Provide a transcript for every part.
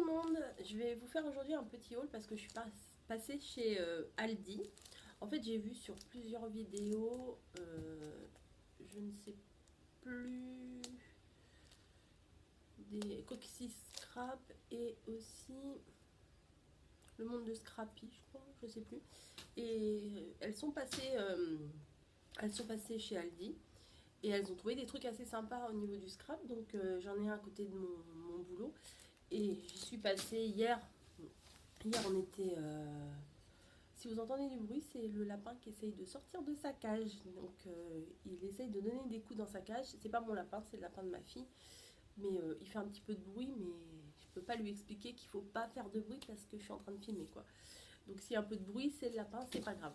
le monde, je vais vous faire aujourd'hui un petit haul parce que je suis passée chez Aldi. En fait j'ai vu sur plusieurs vidéos, je ne sais plus, des Coxy Scrap et aussi le monde de Scrappy je crois, je sais plus. Et elles sont passées chez Aldi. Et elles ont trouvé des trucs assez sympas au niveau du scrap. Donc j'en ai un à côté de mon boulot. Et j'y suis passée hier. Hier on était... si vous entendez du bruit, c'est le lapin qui essaye de sortir de sa cage. Donc il essaye de donner des coups dans sa cage. C'est pas mon lapin, c'est le lapin de ma fille. Mais il fait un petit peu de bruit, mais je peux pas lui expliquer qu'il faut pas faire de bruit parce que je suis en train de filmer quoi. Donc s'il y a un peu de bruit, c'est le lapin, c'est pas grave.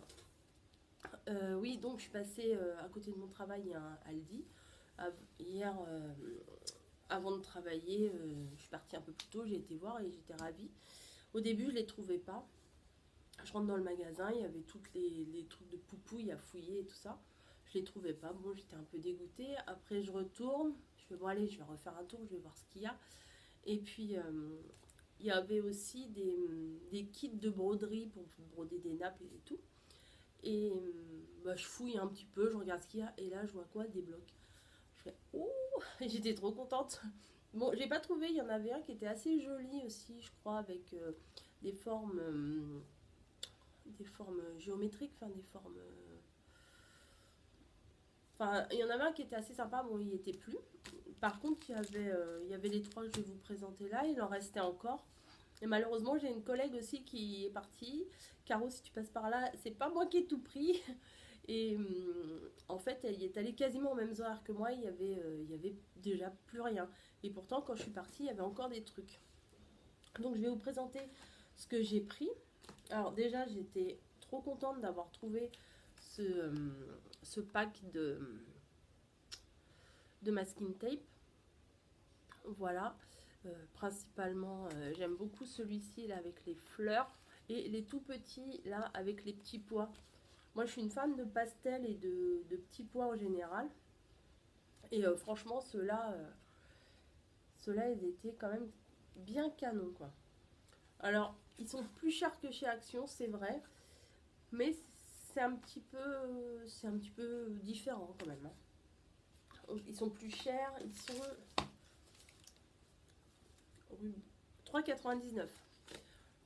Oui, donc je suis passée à côté de mon travail, il y a un Aldi. Hier, avant de travailler, je suis partie un peu plus tôt, j'ai été voir et j'étais ravie. Au début, je ne les trouvais pas. Je rentre dans le magasin, il y avait tous les trucs de poupouille à fouiller et tout ça. Je les trouvais pas, bon j'étais un peu dégoûtée. Après je retourne, je fais bon allez, je vais refaire un tour, je vais voir ce qu'il y a. Et puis il y avait aussi des kits de broderie pour broder des nappes et tout. Et bah, je fouille un petit peu, je regarde ce qu'il y a et là je vois quoi? Des blocs. Je fais oh, j'étais trop contente. Bon, j'ai pas trouvé, il y en avait un qui était assez joli aussi, je crois, avec des formes géométriques, enfin des formes. Enfin, il y en avait un qui était assez sympa, bon, il n'y était plus. Par contre, il y avait les trois que je vais vous présenter là, il en restait encore. Et malheureusement, j'ai une collègue aussi qui est partie. Caro, si tu passes par là, c'est pas moi qui ai tout pris. Et en fait, elle y est allée quasiment aux mêmes horaires que moi. Il y avait déjà plus rien. Et pourtant, quand je suis partie, il y avait encore des trucs. Donc, je vais vous présenter ce que j'ai pris. Alors, déjà, j'étais trop contente d'avoir trouvé ce pack de masking tape. Voilà. Principalement, j'aime beaucoup celui-ci là avec les fleurs et les tout petits là avec les petits pois. Moi, je suis une fan de pastel et de petits pois en général. Et franchement, ceux-là, ils étaient quand même bien canons, quoi. Alors, ils sont plus chers que chez Action, c'est vrai. Mais c'est un petit peu différent quand même, hein. Ils sont plus chers, ils sont 3,99.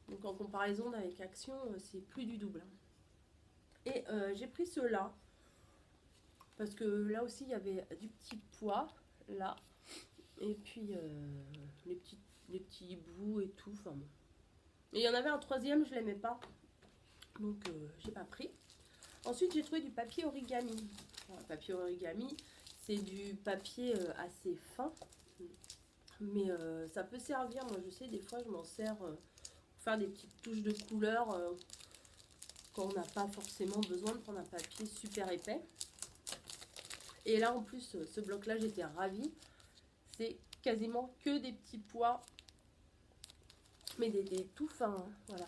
Donc en comparaison avec Action, c'est plus du double. Et j'ai pris ceux-là. Parce que là aussi, il y avait du petit pois, là. Et puis les petits bouts et tout. Enfin, bon. Et il y en avait un troisième, je l'aimais pas. Donc j'ai pas pris. Ensuite, j'ai trouvé du papier origami. Alors, le papier origami, c'est du papier assez fin. Mais ça peut servir. Moi, je sais, des fois, je m'en sers pour faire des petites touches de couleur quand on n'a pas forcément besoin de prendre un papier super épais. Et là, en plus, ce bloc-là, j'étais ravie. C'est quasiment que des petits pois, mais des tout fins, hein, voilà.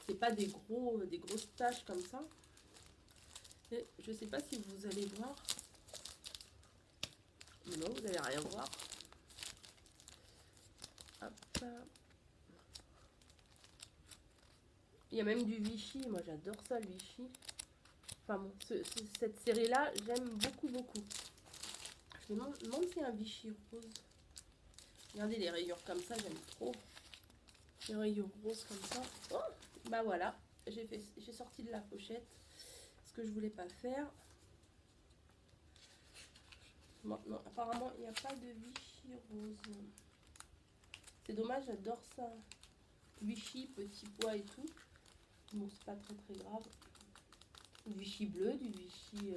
C'est pas des grosses taches comme ça. Et je sais pas si vous allez voir. Non, vous allez rien voir. Hop là. Il y a même du Vichy. Moi, j'adore ça, le Vichy. Enfin bon, cette série-là, j'aime beaucoup, beaucoup. Je me demande s'il y a un Vichy rose. Regardez les rayures comme ça, j'aime trop. Les rayures roses comme ça. Oh, bah voilà, j'ai sorti de la pochette ce que je voulais pas faire. Bon, non, apparemment il n'y a pas de Vichy rose. C'est dommage, j'adore ça. Vichy, petit pois et tout. Bon, c'est pas très très grave. Du Vichy bleu, du Vichy.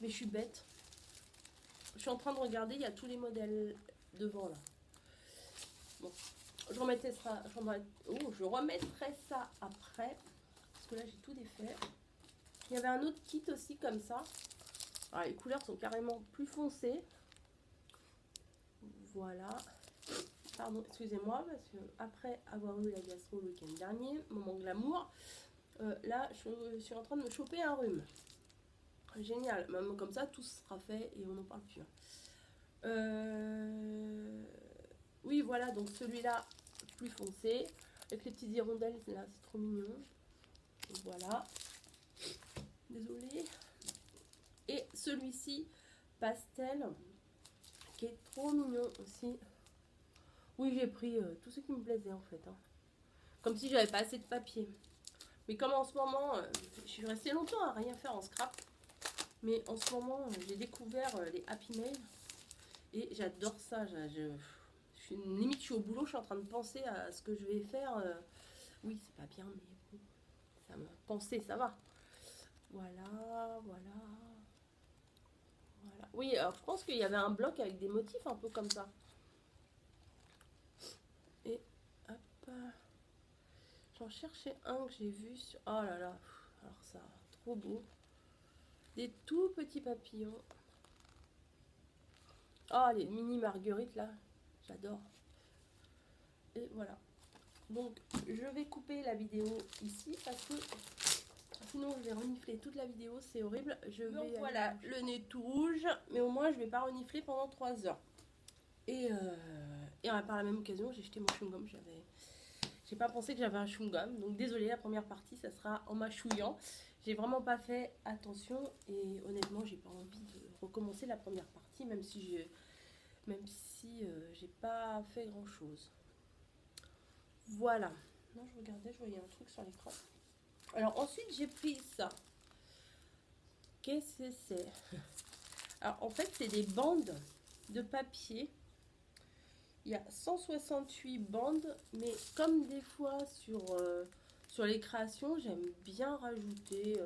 Mais je suis bête. Je suis en train de regarder, il y a tous les modèles devant là. Bon, je remettrai ça après. Parce que là j'ai tout défait. Il y avait un autre kit aussi comme ça. Alors, les couleurs sont carrément plus foncées. Voilà. Pardon, excusez-moi, parce que après avoir eu la gastro le week-end dernier, moment glamour, là je suis en train de me choper un rhume. Génial, même comme ça tout sera fait et on n'en parle plus. Oui, voilà, donc celui-là, plus foncé. Avec les petites hirondelles, là, c'est trop mignon. Donc, voilà. Désolée. Et celui-ci, pastel, qui est trop mignon aussi. Oui, j'ai pris tout ce qui me plaisait en fait. Hein. Comme si j'avais pas assez de papier. Mais comme en ce moment, je suis restée longtemps à rien faire en scrap. Mais en ce moment, j'ai découvert les Happy Mail. Et j'adore ça. Limite, je suis au boulot, je suis en train de penser à ce que je vais faire. Oui, c'est pas bien, mais bon, ça me penser, ça va. Voilà, voilà. Voilà. Oui, alors je pense qu'il y avait un bloc avec des motifs un peu comme ça. Et hop. J'en cherchais un que j'ai vu sur... Oh là là. Alors ça, trop beau. Des tout petits papillons. Oh, les mini marguerites là. J'adore. Et voilà. Donc, je vais couper la vidéo ici parce que sinon je vais renifler toute la vidéo. C'est horrible. Donc voilà, le nez tout rouge. Mais au moins, je vais pas renifler pendant 3 heures. Et par la même occasion, j'ai jeté mon chewing-gum. J'ai pas pensé que j'avais un chewing-gum. Donc, désolée, la première partie, ça sera en mâchouillant. J'ai vraiment pas fait attention. Et honnêtement, j'ai pas envie de recommencer la première partie, même si j'ai pas fait grand chose. Voilà. Non, je regardais, je voyais un truc sur l'écran. Alors ensuite, j'ai pris ça. Qu'est-ce que c'est? Alors en fait, c'est des bandes de papier. Il y a 168 bandes, mais comme des fois sur les créations, j'aime bien rajouter.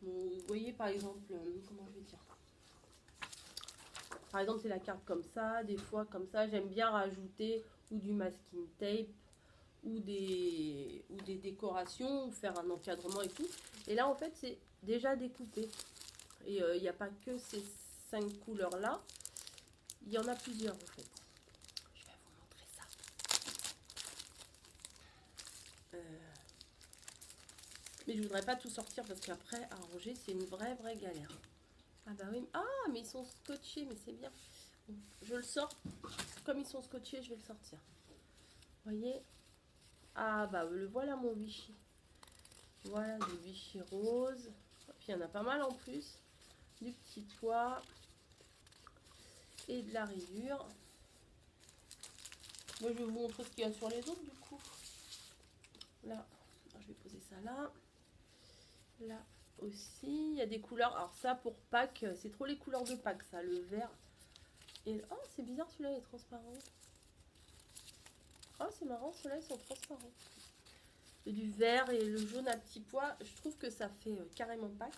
Vous voyez par exemple, comment je vais dire? Par exemple, c'est la carte comme ça, des fois comme ça, j'aime bien rajouter ou du masking tape ou des décorations, ou faire un encadrement et tout. Et là, en fait, c'est déjà découpé. Et il n'y a pas que ces 5 couleurs-là. Il y en a plusieurs, en fait. Je vais vous montrer ça. Mais je voudrais pas tout sortir parce qu'après, à ranger, c'est une vraie galère. Ah bah oui. Ah, mais ils sont scotchés, mais c'est bien. Bon, je le sors. Comme ils sont scotchés, je vais le sortir. Vous voyez? Ah bah le voilà mon Vichy. Voilà du Vichy rose. Puis il y en a pas mal en plus. Du petit pois. Et de la rayure. Moi je vais vous montrer ce qu'il y a sur les autres du coup. Là, je vais poser ça là. Là aussi, il y a des couleurs. Alors ça pour Pâques, c'est trop les couleurs de Pâques ça. Le vert. Et oh c'est bizarre celui-là il est transparent. Oh c'est marrant, ceux-là ils sont transparents. Et du vert et le jaune à petits pois, je trouve que ça fait carrément Pâques.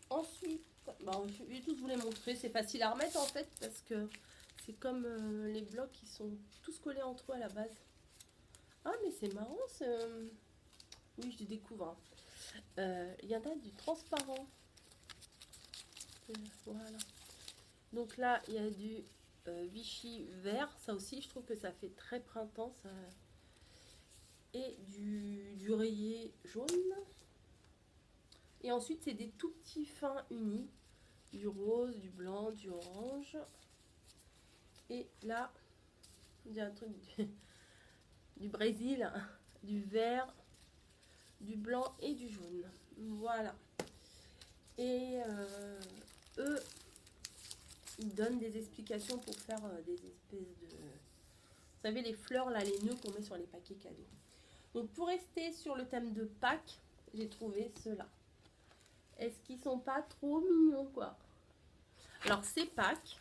Ensuite, bon, je vais tous vous les montrer, c'est facile à remettre en fait parce que c'est comme les blocs qui sont tous collés entre eux à la base. Ah mais c'est marrant, oui je découvre. Il y en a du transparent. Voilà. Donc là il y a du Vichy vert, ça aussi je trouve que ça fait très printemps ça. Et du rayé jaune. Et ensuite, c'est des tout petits fins unis. Du rose, du blanc, du orange. Et là, il y a un truc du Brésil, du vert, du blanc et du jaune. Voilà. Et eux, ils donnent des explications pour faire des espèces de... Vous savez, les fleurs, là, les nœuds qu'on met sur les paquets cadeaux. Donc, pour rester sur le thème de Pâques, j'ai trouvé ceux-là. Est-ce qu'ils sont pas trop mignons, quoi? Alors, c'est Pâques,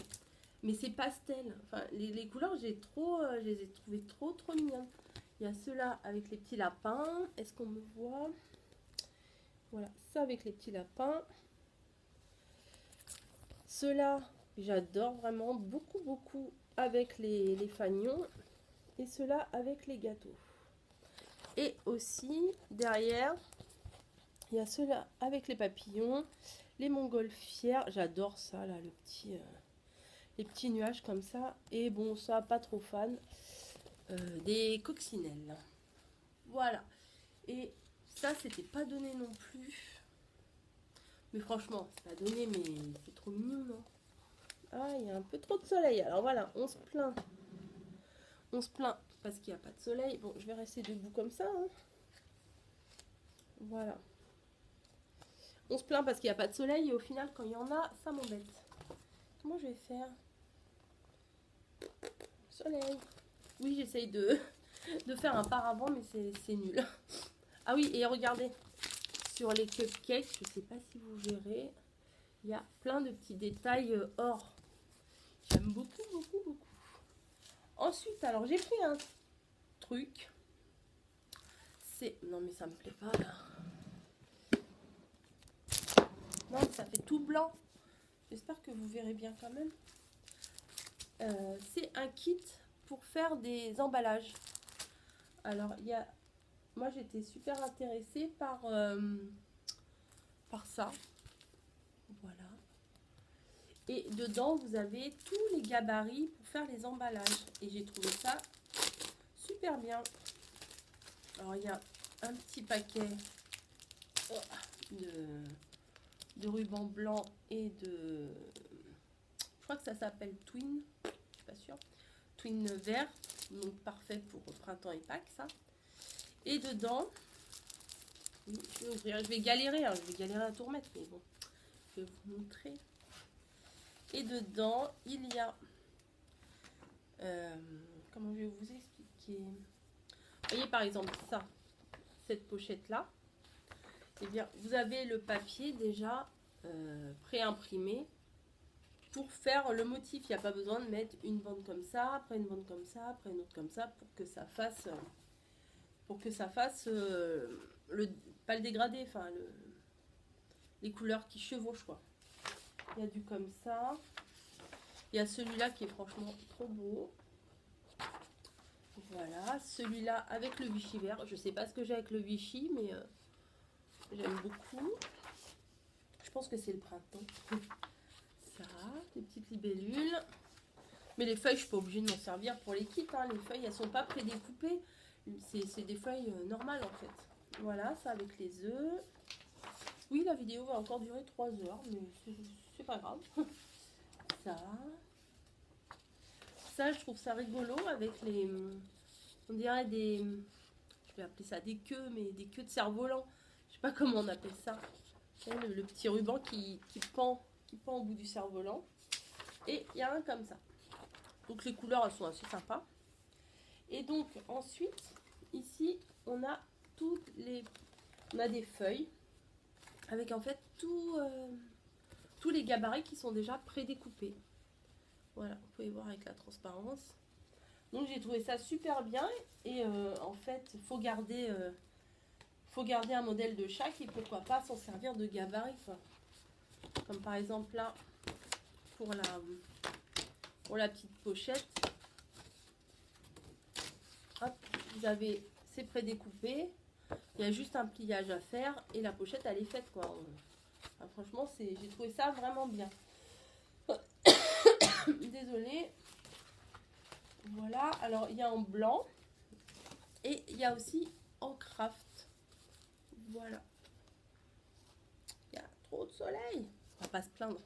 mais c'est pastel. Enfin, les couleurs, je les ai trouvées trop mignonnes. Il y a ceux-là avec les petits lapins. Est-ce qu'on me voit? Voilà, ça avec les petits lapins. Ceux-là, j'adore vraiment beaucoup avec les fanions. Et ceux-là avec les gâteaux. Et aussi, derrière, il y a ceux-là avec les papillons, les montgolfières. J'adore ça, là, les petits nuages comme ça. Et bon, ça, pas trop fan. Des coccinelles. Voilà. Et ça, c'était pas donné non plus. Mais franchement, c'est pas donné, mais c'est trop mignon, non? Ah, il y a un peu trop de soleil. Alors voilà, on se plaint On se plaint parce qu'il n'y a pas de soleil. Bon, je vais rester debout comme ça. Hein. Voilà. On se plaint parce qu'il n'y a pas de soleil et au final, quand il y en a, ça m'embête. Comment je vais faire? Soleil. Oui, j'essaye de faire un paravent, mais c'est nul. Ah oui, et regardez, sur les cupcakes, je ne sais pas si vous verrez, il y a plein de petits détails or. J'aime beaucoup, beaucoup, beaucoup. Ensuite, alors j'ai pris un truc. C'est... Non mais ça me plaît pas là. Non, ça fait tout blanc. J'espère que vous verrez bien quand même. C'est un kit pour faire des emballages. Alors, il y a... Moi, j'étais super intéressée par ça. Voilà. Et dedans, vous avez tous les gabarits pour faire les emballages. Et j'ai trouvé ça super bien. Alors, il y a un petit paquet de ruban blanc et de... Je crois que ça s'appelle Twin. Je suis pas sûre. Twin vert. Donc, parfait pour printemps et Pâques, ça. Et dedans... Je vais ouvrir. Je vais galérer. Hein, je vais galérer à tout remettre. Mais bon, je vais vous montrer. Et dedans, il y a... comment je vais vous expliquer? Vous voyez par exemple ça, cette pochette-là. Eh bien, vous avez le papier déjà pré-imprimé pour faire le motif. Il n'y a pas besoin de mettre une bande comme ça, après une bande comme ça, après une autre comme ça, pour que ça fasse... pas le dégradé, enfin les couleurs qui chevauchent quoi. Il y a du comme ça. Il y a celui-là qui est franchement trop beau. Voilà, celui-là avec le Vichy vert. Je sais pas ce que j'ai avec le Vichy, mais j'aime beaucoup. Je pense que c'est le printemps. Ça, des petites libellules. Mais les feuilles, je suis pas obligée de m'en servir pour les kits. Hein. Les feuilles, elles sont pas prédécoupées. C'est des feuilles normales en fait. Voilà, ça avec les œufs. Oui, la vidéo va encore durer 3 heures, mais c'est pas grave. Ça, je trouve ça rigolo avec les... On dirait des... Je vais appeler ça des queues, mais des queues de cerf-volant. Je sais pas comment on appelle ça. Le petit ruban qui pend au bout du cerf-volant. Et il y a un comme ça. Donc les couleurs, elles sont assez sympas. Et donc ensuite, ici, on a toutes les... On a des feuilles avec en fait tous les gabarits qui sont déjà prédécoupés. Voilà, vous pouvez voir avec la transparence. Donc j'ai trouvé ça super bien. Et en fait, il faut garder un modèle de chaque et pourquoi pas s'en servir de gabarit. Quoi. Comme par exemple là, pour la petite pochette. Hop, vous avez, c'est prédécoupé. Il y a juste un pliage à faire et la pochette elle est faite quoi. Enfin, franchement, j'ai trouvé ça vraiment bien. Désolée. Voilà, alors il y a en blanc et il y a aussi en craft. Voilà. Il y a trop de soleil. On va pas se plaindre.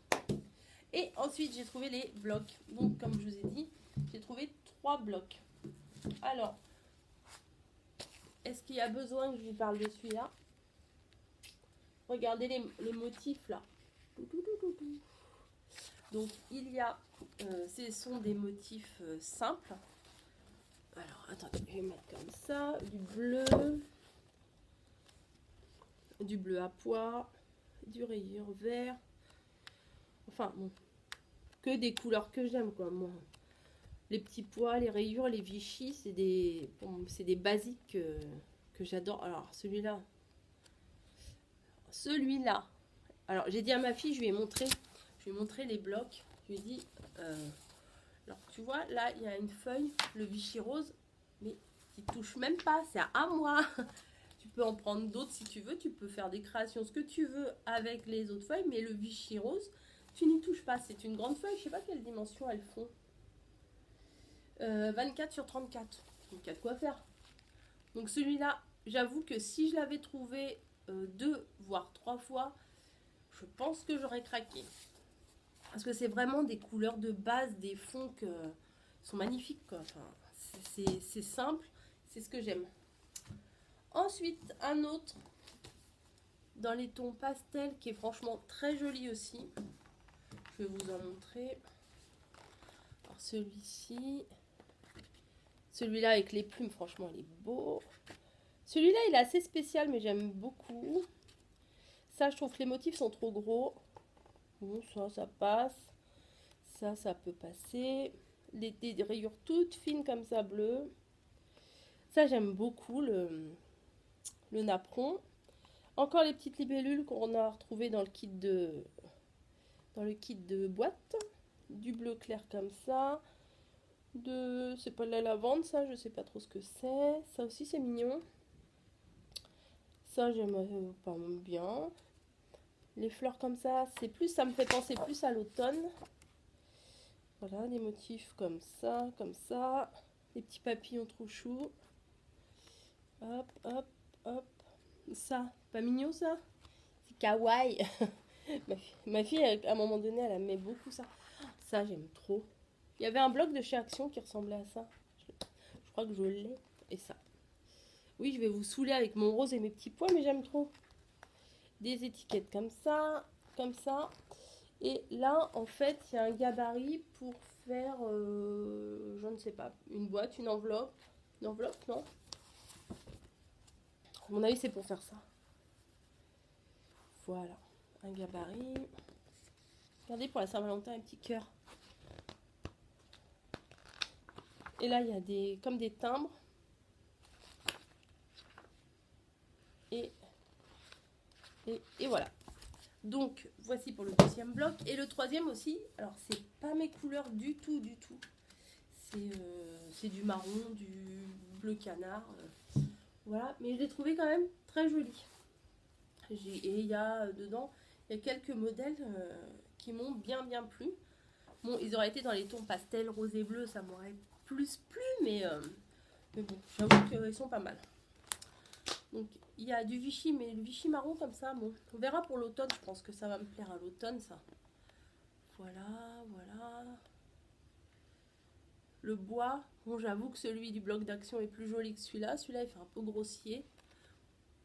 Et ensuite, j'ai trouvé les blocs. Donc, comme je vous ai dit, j'ai trouvé 3 blocs. Alors, est-ce qu'il y a besoin que je vous parle de celui-là? Regardez les motifs là. Donc, il y a... ce sont des motifs simples. Alors, attendez, je vais mettre comme ça. Du bleu à pois, du rayure vert. Enfin, bon, que des couleurs que j'aime, quoi, moi. Les petits pois, les rayures, les Vichy, c'est des basiques que j'adore. Alors, celui-là. Alors, j'ai dit à ma fille, je lui ai montré les blocs. Je lui ai dit, alors, tu vois, là, il y a une feuille, le Vichy rose, mais qui touche même pas, c'est à moi. Tu peux en prendre d'autres si tu veux, tu peux faire des créations, ce que tu veux avec les autres feuilles, mais le Vichy rose, tu n'y touches pas. C'est une grande feuille, je sais pas quelle dimension elles font. 24 sur 34. Donc, il y a de quoi faire. Donc, celui-là, j'avoue que si je l'avais trouvé 2, voire 3 fois, je pense que j'aurais craqué. Parce que c'est vraiment des couleurs de base, des fonds sont magnifiques, quoi. Enfin, c'est simple, c'est ce que j'aime. Ensuite, un autre dans les tons pastel qui est franchement très joli aussi. Je vais vous en montrer. Alors celui-ci, celui-là avec les plumes, franchement, il est beau. Celui-là, il est assez spécial, mais j'aime beaucoup. Ça, je trouve que les motifs sont trop gros. Bon, ça passe. Ça peut passer. Des rayures toutes fines comme ça, bleues. Ça, j'aime beaucoup le napperon. Encore les petites libellules qu'on a retrouvées dans le kit de boîte. Du bleu clair comme ça. C'est pas de la lavande, ça, je sais pas trop ce que c'est. Ça aussi, c'est mignon. Ça, j'aime pas bien. Les fleurs comme ça me fait penser plus à l'automne. Voilà, des motifs comme ça, comme ça. Des petits papillons trop choux. Hop, hop, hop. Ça, pas mignon ça? C'est kawaii. ma fille, à un moment donné, elle aimait beaucoup ça. Ça, j'aime trop. Il y avait un bloc de chez Action qui ressemblait à ça. Je crois que je l'ai. Et ça. Oui, je vais vous saouler avec mon rose et mes petits pois, mais j'aime trop. Des étiquettes comme ça, comme ça. Et là, en fait, il y a un gabarit pour faire, je ne sais pas, une boîte, une enveloppe. Une enveloppe, non? À mon avis, c'est pour faire ça. Voilà, un gabarit. Regardez, pour la Saint-Valentin, un petit cœur. Et là, il y a comme des timbres. Et voilà. Donc, voici pour le deuxième bloc. Et le troisième aussi, alors c'est pas mes couleurs du tout, du tout. C'est du marron, du bleu canard. Voilà, mais je l'ai trouvé quand même très joli. Et il y a dedans, il y a quelques modèles qui m'ont bien plu. Bon, ils auraient été dans les tons pastel, rose et bleu, ça m'aurait plus plu, mais bon, j'avoue qu'ils sont pas mal. Donc, il y a du Vichy, mais le Vichy marron comme ça, bon, on verra pour l'automne, je pense que ça va me plaire à l'automne, ça. Voilà, voilà. Le bois, bon, j'avoue que celui du bloc d'action est plus joli que celui-là. Celui-là, il fait un peu grossier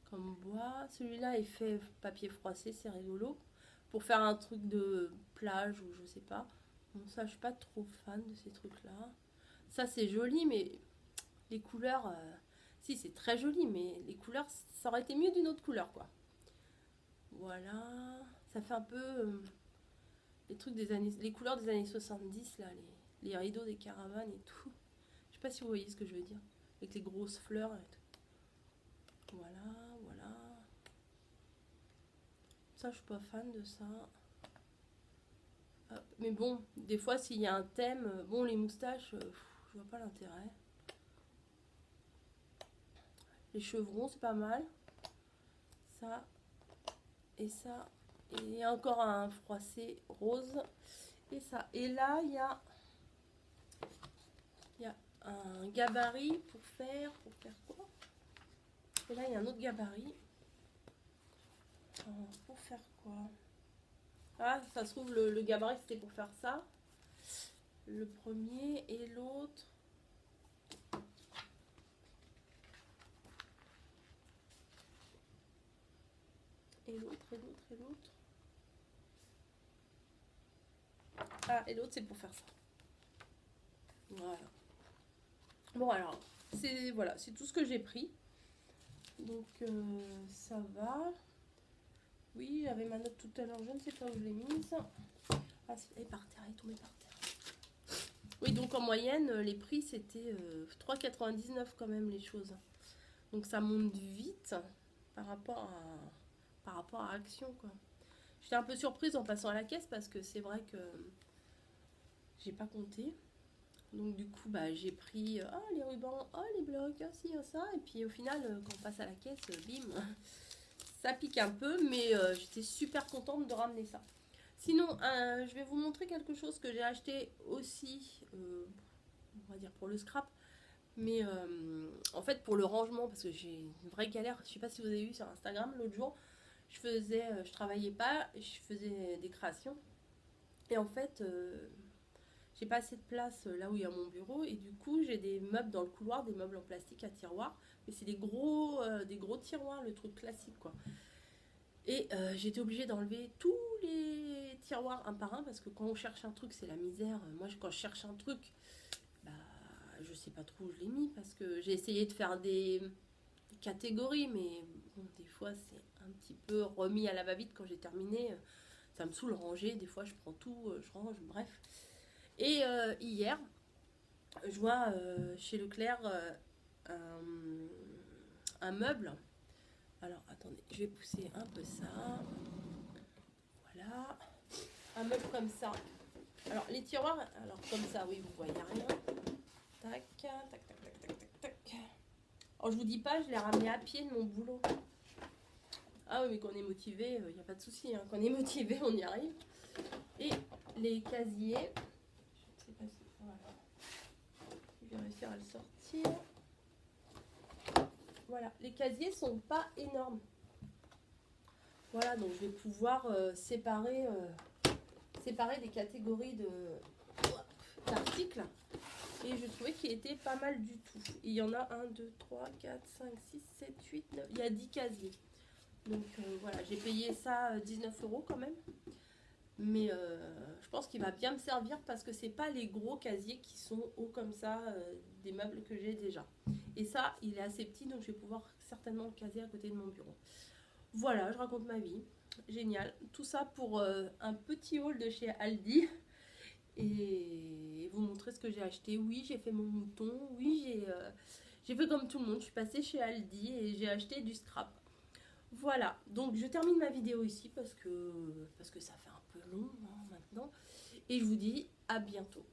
comme bois. Celui-là, il fait papier froissé, c'est rigolo. Pour faire un truc de plage ou je sais pas. Bon, ça, je suis pas trop fan de ces trucs-là. Ça, c'est joli, mais les couleurs... si, c'est très joli, mais les couleurs, ça aurait été mieux d'une autre couleur, quoi. Voilà. Ça fait un peu... les trucs des années... Les couleurs des années 70, là, les rideaux des caravanes et tout. Je sais pas si vous voyez ce que je veux dire. Avec les grosses fleurs et tout. Voilà, voilà. Ça, je suis pas fan de ça. Hop. Mais bon, des fois, s'il y a un thème, bon, les moustaches, je vois pas l'intérêt. Les chevrons, c'est pas mal. Ça et ça. Et encore un froissé rose. Et ça. Et là, il y a un gabarit pour faire quoi? Et là, il y a un autre gabarit. Pour faire quoi? Ah, ça se trouve, le gabarit, c'était pour faire ça. Le premier et l'autre. Et l'autre, et l'autre, et l'autre. Ah, et l'autre, c'est pour faire ça. Voilà. Bon, alors, c'est tout ce que j'ai pris. Donc, ça va. Oui, j'avais ma note tout à l'heure, je ne sais pas où je l'ai mise. Ah, elle est par terre, elle est tombée par terre. Oui, donc en moyenne, les prix, c'était 3,99 quand même, les choses. Donc, ça monte vite par rapport à Action, quoi. J'étais un peu surprise en passant à la caisse parce que c'est vrai que j'ai pas compté. Donc du coup, bah, j'ai pris les rubans, les blocs, ci, ça. Et puis au final, quand on passe à la caisse, bim, ça pique un peu. Mais j'étais super contente de ramener ça. Sinon, je vais vous montrer quelque chose que j'ai acheté aussi, on va dire pour le scrap. Mais en fait, pour le rangement, parce que j'ai une vraie galère. Je sais pas si vous avez vu sur Instagram l'autre jour. Je travaillais pas, je faisais des créations. Et en fait, j'ai pas assez de place là où il y a mon bureau. Et du coup, j'ai des meubles dans le couloir, des meubles en plastique à tiroirs. Mais c'est des gros tiroirs, le truc classique, quoi. Et j'ai été obligée d'enlever tous les tiroirs un par un parce que quand on cherche un truc, c'est la misère. Moi, quand je cherche un truc, bah, je sais pas trop où je l'ai mis parce que j'ai essayé de faire des catégories, mais bon, des fois, c'est un petit peu remis à la va-vite quand j'ai terminé. Ça me saoule ranger. Des fois, je prends tout, je range, bref. Et hier, je vois chez Leclerc un meuble. Alors, attendez, je vais pousser un peu ça. Voilà. Un meuble comme ça. Alors, les tiroirs, alors comme ça, oui, vous voyez rien. Tac, tac, tac, tac, tac, tac, tac. Alors, je vous dis pas, je l'ai ramené à pied de mon boulot. Ah oui, mais quand on est motivé, il n'y a pas de souci. Hein. Quand on est motivé, on y arrive. Et les casiers. Je sais pas si... Voilà. Je vais réussir à le sortir. Voilà, les casiers sont pas énormes. Voilà, donc je vais pouvoir séparer des catégories d'articles. Et je trouvais qu'il était pas mal du tout. Il y en a 1, 2, 3, 4, 5, 6, 7, 8, 9. Il y a 10 casiers. Donc voilà, j'ai payé ça 19 € quand même. Mais je pense qu'il va bien me servir parce que c'est pas les gros casiers qui sont hauts comme ça des meubles que j'ai déjà. Et ça, il est assez petit, donc je vais pouvoir certainement le caser à côté de mon bureau. Voilà, je raconte ma vie. Génial. Tout ça pour un petit haul de chez Aldi. Et vous montrer ce que j'ai acheté. Oui, j'ai fait mon mouton. Oui, j'ai fait comme tout le monde. Je suis passée chez Aldi et j'ai acheté du scrap. Voilà, donc je termine ma vidéo ici parce que ça fait un peu long hein, maintenant. Et je vous dis à bientôt.